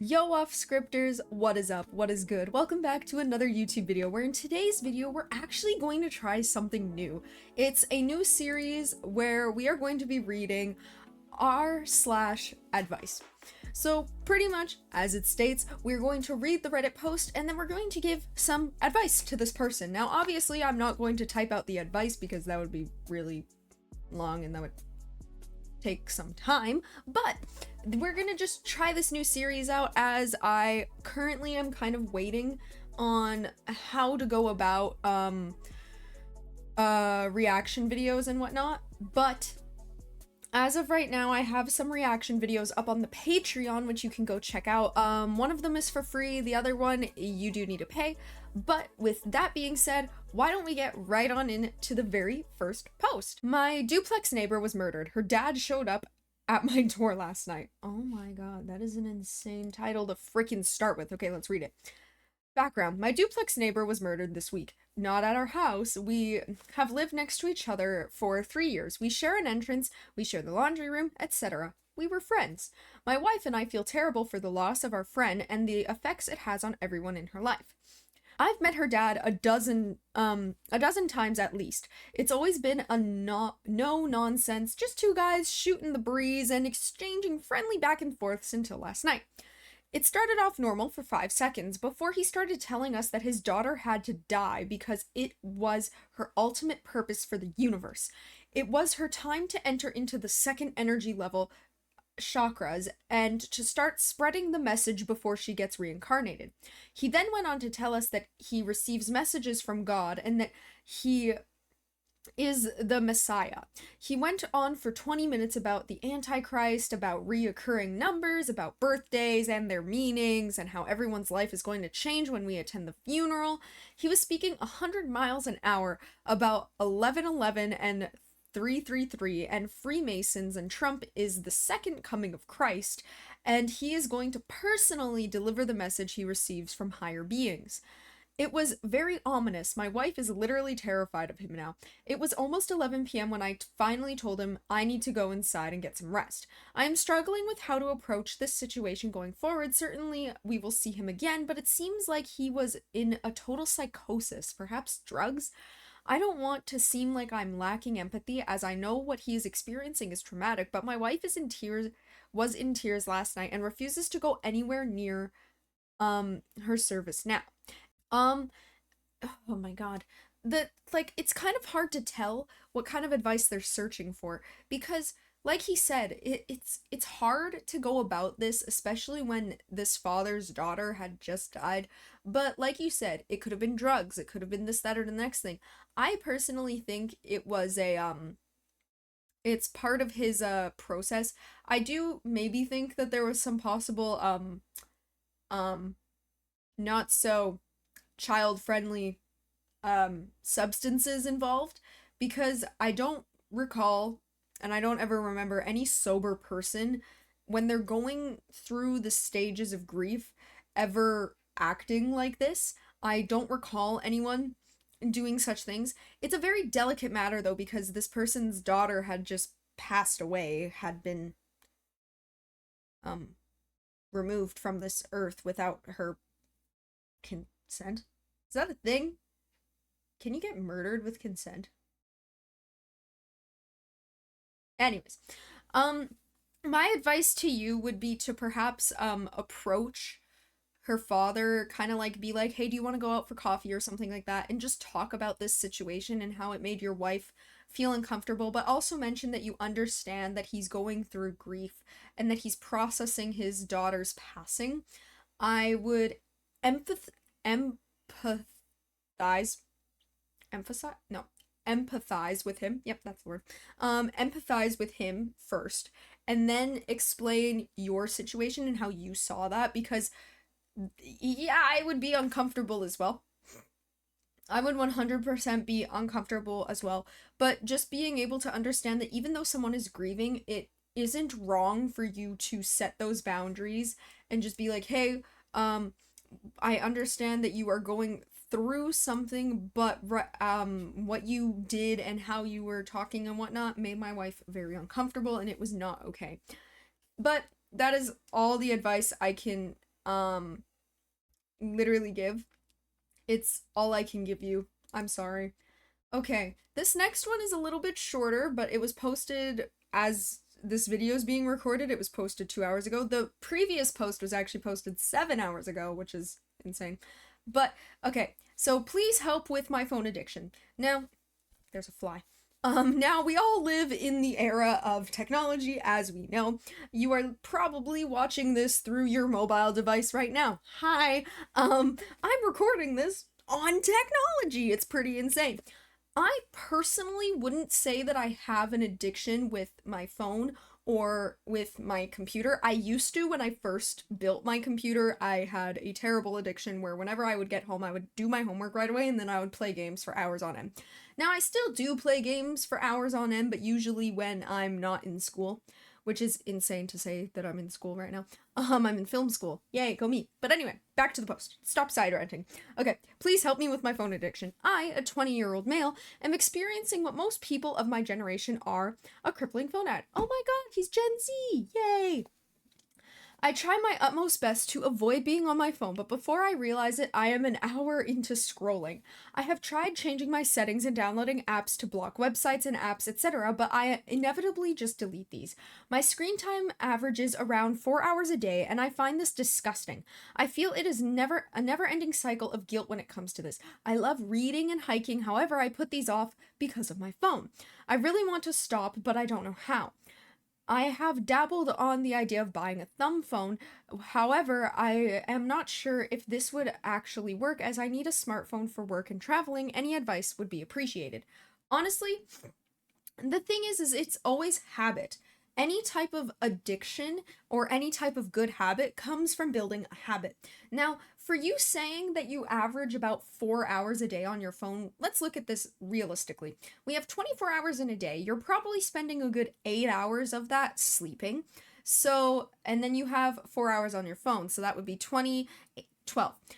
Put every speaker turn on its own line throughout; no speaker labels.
Yo off scripters, what is up, what is good? Welcome back to another YouTube video where in today's video we're actually going to try something new. It's a new series where we are going to be reading r/advice. So pretty much as it states, we're going to read the Reddit post and then we're going to give some advice to this person. Now obviously I'm not going to type out the advice because that would be really long and that would take some time, but we're gonna just try this new series out as I currently am kind of waiting on how to go about reaction videos and whatnot. But as of right now, I have some reaction videos up on the Patreon, which you can go check out. One of them is for free, the other one you do need to pay. But with that being said, why don't we get right on into the very first post? My duplex neighbor was murdered. Her dad showed up at my door last night. Oh my god, that is an insane title to freaking start with. Okay, let's read it. Background. My duplex neighbor was murdered this week. Not at our house. We have lived next to each other for 3 years. We share an entrance, we share the laundry room, etc. We were friends. My wife and I feel terrible for the loss of our friend and the effects it has on everyone in her life. I've met her dad a dozen times at least. It's always been a no nonsense, just two guys shooting the breeze and exchanging friendly back and forths until last night. It started off normal for 5 seconds before he started telling us that his daughter had to die because it was her ultimate purpose for the universe. It was her time to enter into the second energy level chakras and to start spreading the message before she gets reincarnated. He then went on to tell us that he receives messages from God and that he is the Messiah. He went on for 20 minutes about the Antichrist, about reoccurring numbers, about birthdays and their meanings, and how everyone's life is going to change when we attend the funeral. He was speaking 100 miles an hour about 1111 and 333 and Freemasons, and Trump is the second coming of Christ, and he is going to personally deliver the message he receives from higher beings. It was very ominous. My wife is literally terrified of him now. It was almost 11 p.m. when I finally told him I need to go inside and get some rest. I am struggling with how to approach this situation going forward. Certainly we will see him again, but it seems like he was in a total psychosis, perhaps drugs. I don't want to seem like I'm lacking empathy, as I know what he is experiencing is traumatic, but my wife was in tears last night and refuses to go anywhere near her service now. Oh my god. It's kind of hard to tell what kind of advice they're searching for, because like he said, it's hard to go about this, especially when this father's daughter had just died. But like you said, it could have been drugs, it could have been this, that, or the next thing. I personally think it was it's part of his process. I do maybe think that there was some possible not so child-friendly substances involved, because I don't recall and I don't ever remember any sober person when they're going through the stages of grief ever acting like this. I don't recall anyone doing such things. It's a very delicate matter though, because this person's daughter had just passed away, had been removed from this earth without her consent. Is that a thing? Can you get murdered with consent? Anyways, my advice to you would be to perhaps approach her father, kind of like be like, hey, do you want to go out for coffee or something like that, and just talk about this situation and how it made your wife feel uncomfortable, but also mention that you understand that he's going through grief and that he's processing his daughter's passing. I would empathize with him. Yep, that's the word. Empathize with him first, and then explain your situation and how you saw that, because yeah, I would be uncomfortable as well. I would 100% be uncomfortable as well, but just being able to understand that even though someone is grieving, it isn't wrong for you to set those boundaries and just be like, hey, I understand that you are going through something, but what you did and how you were talking and whatnot made my wife very uncomfortable, and it was not okay. But that is all the advice I can um literally give. It's all I can give you. I'm sorry. Okay, this next one is a little bit shorter, but it was posted as this video is being recorded. It was posted 2 hours ago. The previous post was actually posted 7 hours ago, which is insane. But, okay, so please help with my phone addiction. Now, there's a fly. Now we all live in the era of technology, as we know. You are probably watching this through your mobile device right now. Hi, I'm recording this on technology. It's pretty insane. I personally wouldn't say that I have an addiction with my phone or with my computer. I used to when I first built my computer. I had a terrible addiction where whenever I would get home, I would do my homework right away and then I would play games for hours on end. Now, I still do play games for hours on end, but usually when I'm not in school, which is insane to say that I'm in school right now. I'm in film school. Yay, go me. But anyway, back to the post. Stop side ranting. Okay, please help me with my phone addiction. I, a 20-year-old male, am experiencing what most people of my generation are, a crippling phone ad. Oh my god, he's Gen Z! Yay! I try my utmost best to avoid being on my phone, but before I realize it, I am an hour into scrolling. I have tried changing my settings and downloading apps to block websites and apps, etc., but I inevitably just delete these. My screen time averages around 4 hours a day, and I find this disgusting. I feel it is a never-ending cycle of guilt when it comes to this. I love reading and hiking, however, I put these off because of my phone. I really want to stop, but I don't know how. I have dabbled on the idea of buying a thumb phone. However, I am not sure if this would actually work as I need a smartphone for work and traveling. Any advice would be appreciated. Honestly, the thing is it's always habit. Any type of addiction or any type of good habit comes from building a habit. Now, for you saying that you average about 4 hours a day on your phone, let's look at this realistically. We have 24 hours in a day. You're probably spending a good 8 hours of that sleeping. So, and then you have 4 hours on your phone. So that would be 12.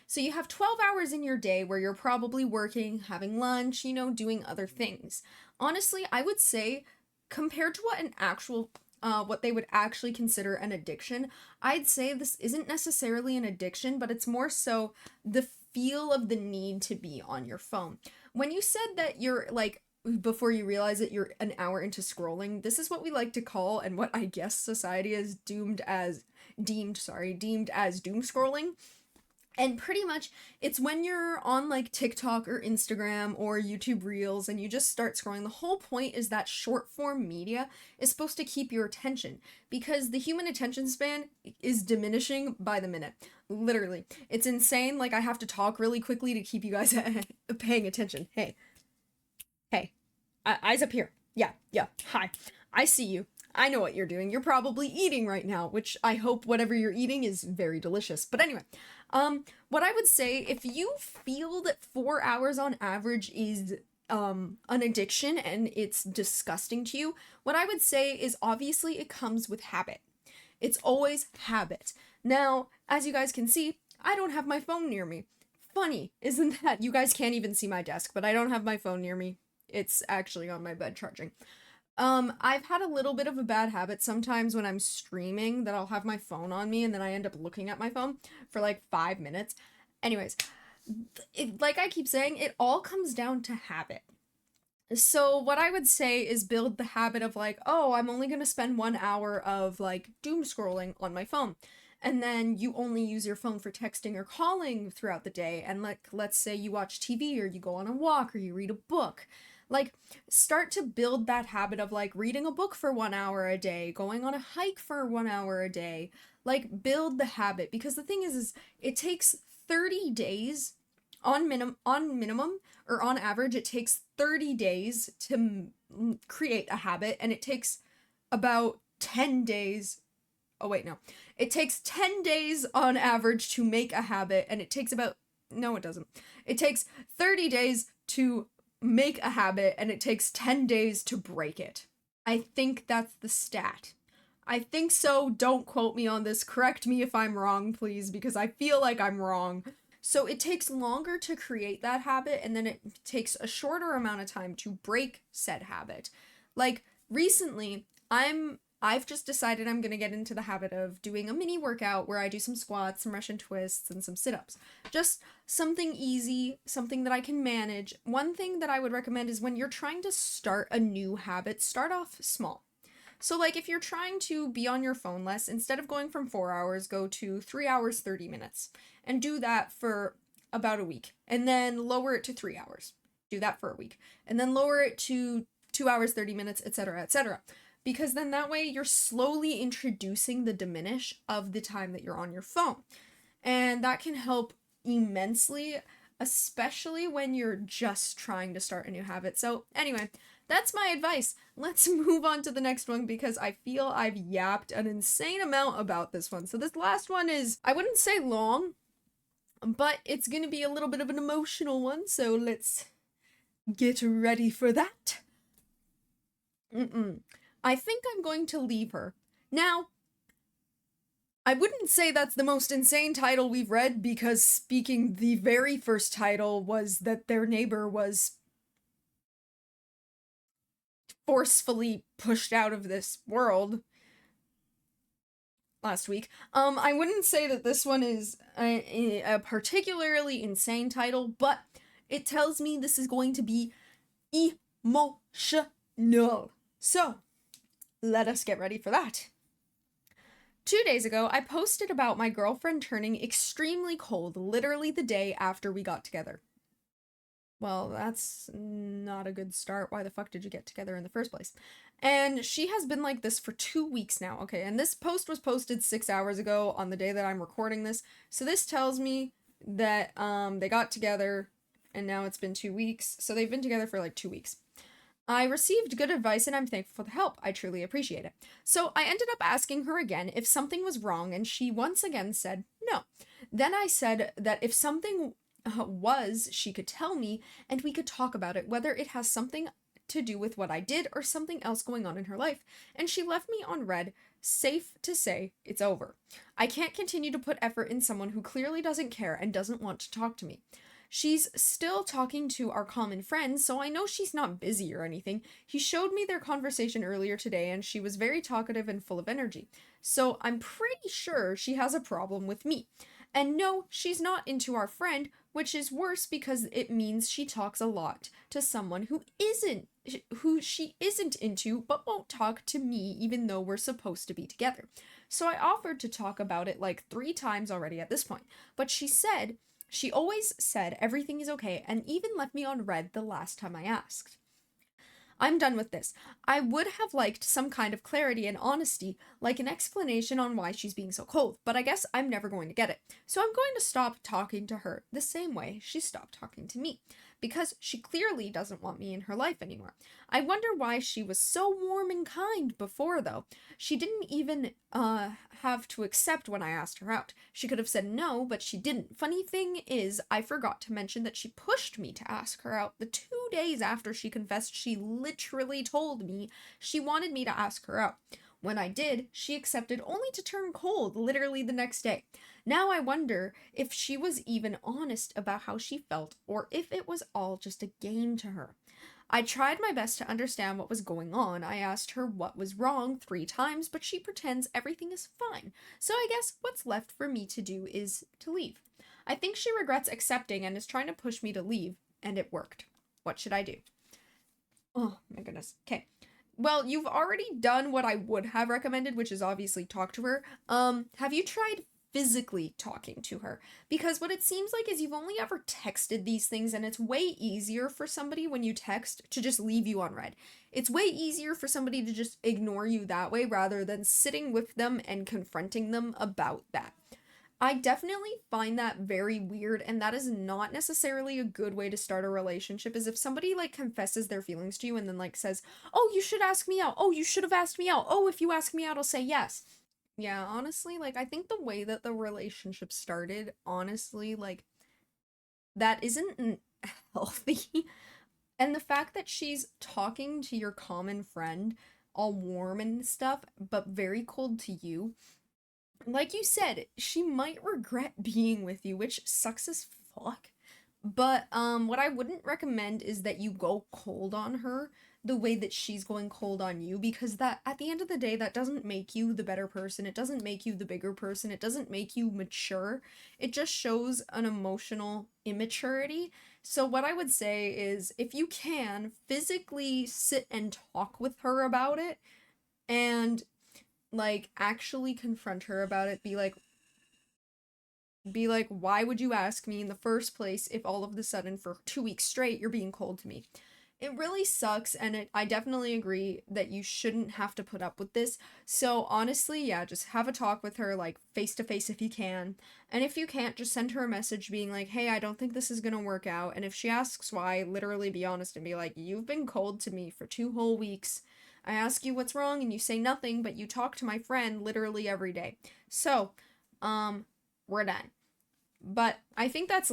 So you have 12 hours in your day where you're probably working, having lunch, doing other things. Honestly, I would say compared to what they would actually consider an addiction, I'd say this isn't necessarily an addiction, but it's more so the feel of the need to be on your phone. When you said that you're like, before you realize it, you're an hour into scrolling, this is what we like to call, and what I guess society has deemed as doom scrolling. And pretty much, it's when you're on like TikTok or Instagram or YouTube Reels and you just start scrolling. The whole point is that short form media is supposed to keep your attention because the human attention span is diminishing by the minute. Literally. It's insane. Like, I have to talk really quickly to keep you guys paying attention. Hey. Eyes up here. Yeah. Hi. I see you. I know what you're doing. You're probably eating right now, which I hope whatever you're eating is very delicious. But anyway, what I would say, if you feel that 4 hours on average is an addiction and it's disgusting to you, what I would say is obviously it comes with habit. It's always habit. Now, as you guys can see, I don't have my phone near me. Funny, isn't that? You guys can't even see my desk, but I don't have my phone near me. It's actually on my bed charging. I've had a little bit of a bad habit sometimes when I'm streaming that I'll have my phone on me and then I end up looking at my phone for like 5 minutes. Anyways, like I keep saying, it all comes down to habit. So what I would say is build the habit of like, oh, I'm only gonna spend 1 hour of like doom scrolling on my phone. And then you only use your phone for texting or calling throughout the day. And like, let's say you watch TV or you go on a walk or you read a book. Like, start to build that habit of like reading a book for 1 hour a day, going on a hike for 1 hour a day. Like, build the habit, because the thing is it takes 30 days on minimum, or on average, it takes 30 days to create a habit, and it takes about 10 days. Oh wait, no. It takes 10 days on average to make a habit, and it takes about, no, it doesn't. It takes 30 days to make a habit, and it takes 10 days to break it. I think that's the stat. I think so. Don't quote me on this. Correct me if I'm wrong, please, because I feel like I'm wrong. So it takes longer to create that habit, and then it takes a shorter amount of time to break said habit. Like, recently, I've just decided I'm gonna get into the habit of doing a mini workout where I do some squats, some Russian twists, and some sit-ups. Just something easy, something that I can manage. One thing that I would recommend is when you're trying to start a new habit, start off small. So, like, if you're trying to be on your phone less, instead of going from 4 hours, go to 3 hours, 30 minutes. And do that for about a week. And then lower it to 3 hours. Do that for a week. And then lower it to 2 hours, 30 minutes, etc., etc. Because then that way you're slowly introducing the diminish of the time that you're on your phone. And that can help immensely, especially when you're just trying to start a new habit. So, anyway, that's my advice. Let's move on to the next one because I feel I've yapped an insane amount about this one. So, this last one is, I wouldn't say long, but it's going to be a little bit of an emotional one. So, let's get ready for that. I think I'm going to leave her. Now, I wouldn't say that's the most insane title we've read because speaking the very first title was that their neighbor was forcefully pushed out of this world last week. I wouldn't say that this one is a particularly insane title, but it tells me this is going to be emotional. So, let us get ready for that. 2 days ago, I posted about my girlfriend turning extremely cold literally the day after we got together. Well, that's not a good start. Why the fuck did you get together in the first place? And she has been like this for 2 weeks now. Okay, and this post was posted 6 hours ago on the day that I'm recording this. So this tells me that they got together and now it's been 2 weeks. So they've been together for like 2 weeks. I received good advice and I'm thankful for the help. I truly appreciate it. So I ended up asking her again if something was wrong and she once again said no. Then I said that if something was, she could tell me and we could talk about it, whether it has something to do with what I did or something else going on in her life. And she left me on red, safe to say it's over. I can't continue to put effort in someone who clearly doesn't care and doesn't want to talk to me. She's still talking to our common friends, so I know she's not busy or anything. He showed me their conversation earlier today, and she was very talkative and full of energy. So I'm pretty sure she has a problem with me. And no, she's not into our friend, which is worse because it means she talks a lot to someone who she isn't into, but won't talk to me even though we're supposed to be together. So I offered to talk about it like 3 times already at this point, but she always said everything is okay and even left me on red the last time I asked. I'm done with this. I would have liked some kind of clarity and honesty, like an explanation on why she's being so cold, but I guess I'm never going to get it. So I'm going to stop talking to her the same way she stopped talking to me, because she clearly doesn't want me in her life anymore. I wonder why she was so warm and kind before, though. She didn't even have to accept when I asked her out. She could have said no, but she didn't. Funny thing is, I forgot to mention that she pushed me to ask her out the 2 days after she confessed she literally told me she wanted me to ask her out. When I did, she accepted only to turn cold literally the next day. Now I wonder if she was even honest about how she felt or if it was all just a game to her. I tried my best to understand what was going on. I asked her what was wrong 3 times, but she pretends everything is fine. So I guess what's left for me to do is to leave. I think she regrets accepting and is trying to push me to leave, and it worked. What should I do? Oh my goodness. Okay. Well, you've already done what I would have recommended, which is obviously talk to her. Have you tried physically talking to her? Because what it seems like is you've only ever texted these things, and it's way easier for somebody when you text to just leave you on red. It's way easier for somebody to just ignore you that way rather than sitting with them and confronting them about that. I definitely find that very weird, and that is not necessarily a good way to start a relationship, is if somebody, like, confesses their feelings to you and then, like, says, oh, you should ask me out, oh, you should have asked me out, oh, if you ask me out, I'll say yes. Yeah, honestly, like, I think the way that the relationship started, honestly, like, that isn't healthy. And the fact that she's talking to your common friend, all warm and stuff, but very cold to you, like you said, she might regret being with you, which sucks as fuck. But what I wouldn't recommend is that you go cold on her the way that she's going cold on you, because that, at the end of the day, that doesn't make you the better person. It doesn't make you the bigger person. It doesn't make you mature. It just shows an emotional immaturity. So what I would say is, if you can, physically sit and talk with her about it, and like actually confront her about it. Be like, why would you ask me in the first place if all of a sudden for 2 weeks straight you're being cold to me? It really sucks, and I definitely agree that you shouldn't have to put up with this. So honestly, yeah, just have a talk with her, like, face to face if you can. And if you can't, just send her a message being like, hey, I don't think this is gonna work out. And if she asks why, literally be honest and be like, you've been cold to me for 2 whole weeks. I ask you what's wrong and you say nothing, but you talk to my friend literally every day. So, we're done. But I think that's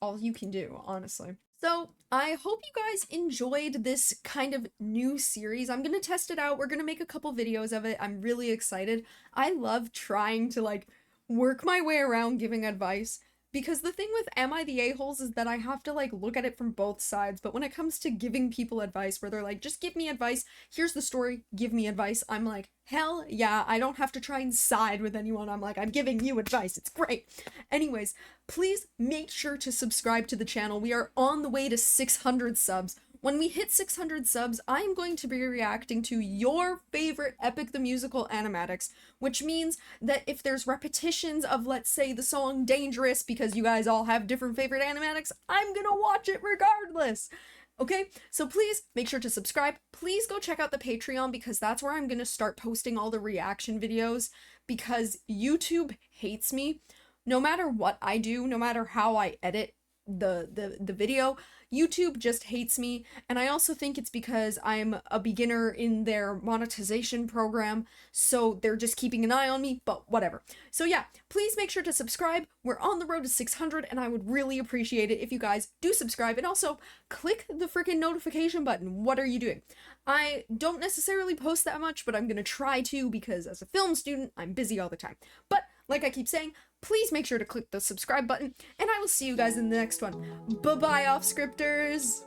all you can do, honestly. So, I hope you guys enjoyed this kind of new series. I'm gonna test it out. We're gonna make a couple videos of it. I'm really excited. I love trying to, like, work my way around giving advice. Because the thing with Am I the A-holes is that I have to, like, look at it from both sides. But when it comes to giving people advice, where they're like, just give me advice, here's the story, give me advice, I'm like, hell yeah, I don't have to try and side with anyone. I'm like, I'm giving you advice, it's great. Anyways, please make sure to subscribe to the channel. We are on the way to 600 subs. When we hit 600 subs, I'm going to be reacting to your favorite Epic the Musical animatics, which means that if there's repetitions of, let's say, the song Dangerous, because you guys all have different favorite animatics, I'm gonna watch it regardless. Okay, so please make sure to subscribe. Please go check out the Patreon, because that's where I'm gonna start posting all the reaction videos, because YouTube hates me. No matter what I do, no matter how I edit the video, YouTube just hates me. And I also think it's because I'm a beginner in their monetization program, so they're just keeping an eye on me, but whatever. So yeah, please make sure to subscribe. We're on the road to 600, and I would really appreciate it if you guys do subscribe, and also click the freaking notification button. What are you doing? I don't necessarily post that much, but I'm gonna try to, because as a film student, I'm busy all the time. But like I keep saying, please make sure to click the subscribe button, and I will see you guys in the next one. Bye-bye, off-scripters!